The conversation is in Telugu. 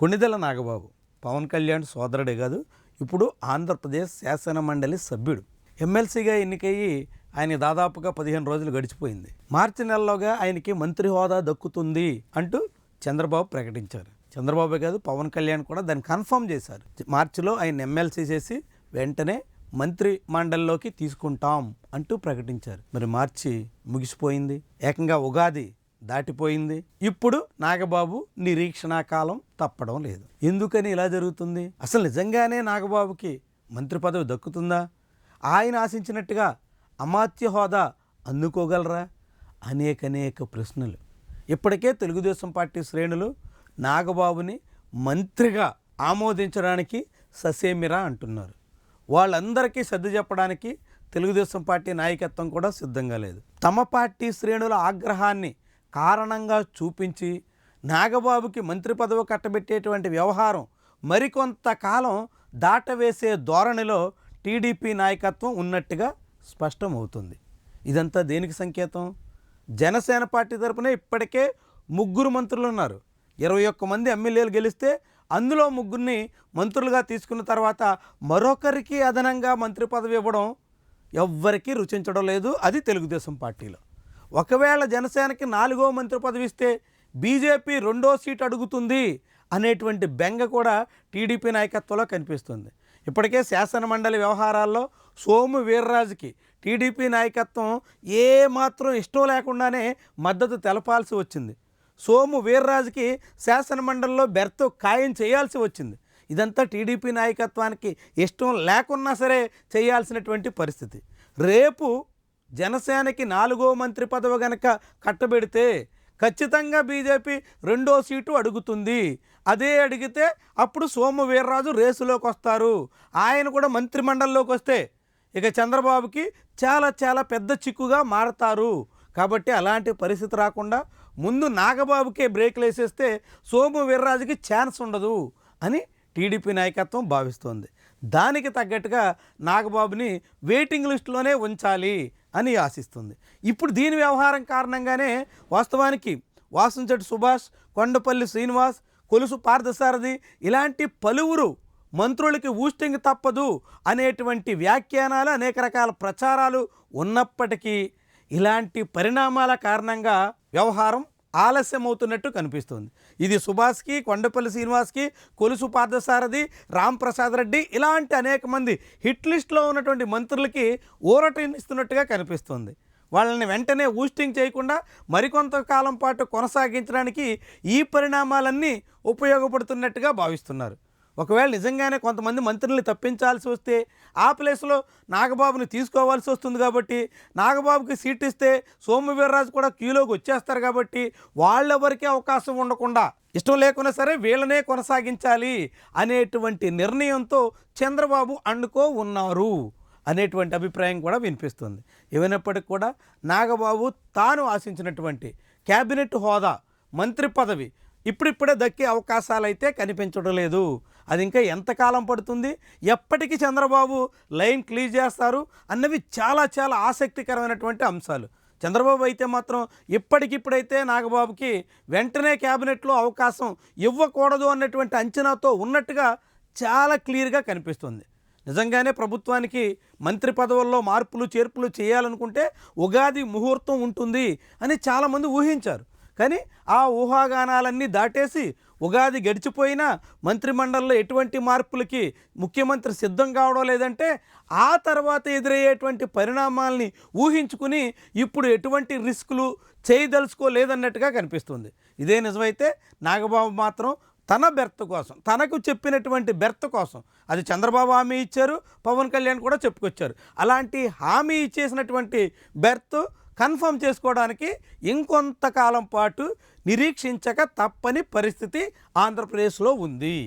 కొణిదెల నాగబాబు పవన్ కళ్యాణ్ సోదరుడే కాదు, ఇప్పుడు ఆంధ్రప్రదేశ్ శాసన మండలి సభ్యుడు. ఎమ్మెల్సీగా ఎన్నికయ్యి ఆయన దాదాపుగా 15 రోజులు గడిచిపోయింది. మార్చి నెలలోగా ఆయనకి మంత్రి హోదా దక్కుతుంది అంటూ చంద్రబాబు ప్రకటించారు. చంద్రబాబే కాదు, పవన్ కళ్యాణ్ కూడా దాన్ని కన్ఫర్మ్ చేశారు. మార్చిలో ఆయన ఎమ్మెల్సీ చేసి వెంటనే మంత్రి మండలిలోకి తీసుకుంటాం అంటూ ప్రకటించారు. మరి మార్చి ముగిసిపోయింది, ఏకంగా ఉగాది దాటిపోయింది. ఇప్పుడు నాగబాబు నిరీక్షణ కాలం తప్పడం లేదు. ఎందుకని ఇలా జరుగుతుంది? అసలు నిజంగానే నాగబాబుకి మంత్రి పదవి దక్కుతుందా? ఆయన ఆశించినట్టుగా అమాత్య హోదా అందుకోగలరా? అనేక ప్రశ్నలు. ఇప్పటికే తెలుగుదేశం పార్టీ శ్రేణులు నాగబాబుని మంత్రిగా ఆమోదించడానికి ససేమిరా అంటున్నారు. వాళ్ళందరికీ సర్ది చెప్పడానికి తెలుగుదేశం పార్టీ నాయకత్వం కూడా సిద్ధంగా లేదు. తమ పార్టీ శ్రేణుల ఆగ్రహాన్ని కారణంగా చూపించి నాగబాబుకి మంత్రి పదవి కట్టబెట్టేటువంటి వ్యవహారం మరికొంతకాలం దాటవేసే ధోరణిలో టీడీపీ నాయకత్వం ఉన్నట్టుగా స్పష్టమవుతుంది. ఇదంతా దేనికి సంకేతం? జనసేన పార్టీ తరపున ఇప్పటికే 3 మంత్రులు ఉన్నారు. 21 మంది ఎమ్మెల్యేలు గెలిస్తే అందులో 3 మంత్రులుగా తీసుకున్న తర్వాత మరొకరికి అదనంగా మంత్రి పదవి ఇవ్వడం ఎవ్వరికీ రుచించడం లేదు. అది తెలుగుదేశం పార్టీలో. ఒకవేళ జనసేనకి 4వ మంత్రి పదవి ఇస్తే బీజేపీ 2వ సీటు అడుగుతుంది అనేటువంటి బెంగ కూడా టీడీపీ నాయకత్వంలో కనిపిస్తుంది. ఇప్పటికే శాసన మండలి వ్యవహారాల్లో సోము వీర్రాజుకి టీడీపీ నాయకత్వం ఏమాత్రం ఇష్టం లేకుండానే మద్దతు తెలపాల్సి వచ్చింది. సోము వీర్రాజుకి శాసన మండలిలో బెర్త్ ఖాయం చేయాల్సి వచ్చింది. ఇదంతా టీడీపీ నాయకత్వానికి ఇష్టం లేకున్నా సరే చేయాల్సినటువంటి పరిస్థితి. రేపు జనసేనకి 4వ మంత్రి పదవి గనక కట్టబెడితే ఖచ్చితంగా బీజేపీ 2వ సీటు అడుగుతుంది. అదే అడిగితే అప్పుడు సోము వీర్రాజు రేసులోకి వస్తారు. ఆయన కూడా మంత్రిమండలిలోకి వస్తే ఇక చంద్రబాబుకి చాలా పెద్ద చిక్కుగా మారతారు. కాబట్టి అలాంటి పరిస్థితి రాకుండా ముందు నాగబాబుకే బ్రేక్లు వేసేస్తే సోము వీర్రాజుకి ఛాన్స్ ఉండదు అని టీడీపీ నాయకత్వం భావిస్తోంది. దానికి తగ్గట్టుగా నాగబాబుని వెయిటింగ్ లిస్టులోనే ఉంచాలి అని ఆశిస్తుంది. ఇప్పుడు దీని వ్యవహారం కారణంగానే వాస్తవానికి వాసంశెట్టి సుభాష్, కొండపల్లి శ్రీనివాస్, కొలుసు పార్థసారథి ఇలాంటి పలువురు మంత్రులకి ఊస్టింగ్ తప్పదు అనేటువంటి వ్యాఖ్యానాలు, అనేక రకాల ప్రచారాలు ఉన్నప్పటికీ ఇలాంటి పరిణామాల కారణంగా వ్యవహారం ఆలస్యమవుతున్నట్టు కనిపిస్తుంది. ఇది సుభాష్కి, కొండపల్లి శ్రీనివాస్కి, కొలుసు పార్థసారథి, రామ్ ప్రసాద్ రెడ్డి ఇలాంటి అనేక మంది హిట్ లిస్ట్లో ఉన్నటువంటి మంత్రులకి ఊరటనిస్తున్నట్టుగా కనిపిస్తుంది. వాళ్ళని వెంటనే ఊస్టింగ్ చేయకుండా మరికొంతకాలం పాటు కొనసాగించడానికి ఈ పరిణామాలన్నీ ఉపయోగపడుతున్నట్టుగా భావిస్తున్నారు. ఒకవేళ నిజంగానే కొంతమంది మంత్రుల్ని తప్పించాల్సి వస్తే ఆ ప్లేస్లో నాగబాబుని తీసుకోవాల్సి వస్తుంది. కాబట్టి నాగబాబుకి సీట్ ఇస్తే సోము వీర్రాజు కూడా క్యూలోకి వచ్చేస్తారు. కాబట్టి వాళ్ళెవరికీ అవకాశం ఉండకుండా ఇష్టం లేకున్నా సరే వీళ్ళనే కొనసాగించాలి అనేటువంటి నిర్ణయంతో చంద్రబాబు అండుకో ఉన్నారు అనేటువంటి అభిప్రాయం కూడా వినిపిస్తుంది. ఏమైనప్పటికీ కూడా నాగబాబు తాను ఆశించినటువంటి క్యాబినెట్ హోదా, మంత్రి పదవి ఇప్పుడిప్పుడే దక్కే అవకాశాలు అయితే కనిపించడం లేదు. అది ఇంకా ఎంతకాలం పడుతుంది, ఎప్పటికీ చంద్రబాబు లైన్ క్లియర్ చేస్తారు అన్నవి చాలా ఆసక్తికరమైనటువంటి అంశాలు. చంద్రబాబు అయితే మాత్రం ఇప్పటికిప్పుడైతే నాగబాబుకి వెంటనే క్యాబినెట్లో అవకాశం ఇవ్వకూడదు అన్నటువంటి అంచనాతో ఉన్నట్టుగా చాలా క్లియర్గా కనిపిస్తుంది. నిజంగానే ప్రభుత్వానికి మంత్రి పదవుల్లో మార్పులు చేర్పులు చేయాలనుకుంటే ఉగాది ముహూర్తం ఉంటుంది అని చాలామంది ఊహించారు. కానీ ఆ ఊహాగానాలన్నీ దాటేసి ఉగాది గడిచిపోయినా మంత్రిమండలిలో ఎటువంటి మార్పులకి ముఖ్యమంత్రి సిద్ధం కావడం లేదంటే ఆ తర్వాత ఎదురయ్యేటువంటి పరిణామాలని ఊహించుకుని ఇప్పుడు ఎటువంటి రిస్కులు చేయదలుచుకోలేదన్నట్టుగా కనిపిస్తుంది. ఇదే నిజమైతే నాగబాబు మాత్రం తన బెర్త్ కోసం, తనకు చెప్పినటువంటి బెర్త్ కోసం, అది చంద్రబాబు హామీ ఇచ్చారు, పవన్ కళ్యాణ్ కూడా చెప్పుకొచ్చారు. అలాంటి హామీ ఇచ్చేసినటువంటి బెర్త్ కన్ఫర్మ్ చేసుకోవడానికి ఇంకొంతకాలం పాటు నిరీక్షించక తప్పని పరిస్థితి ఆంధ్రప్రదేశ్లో ఉంది.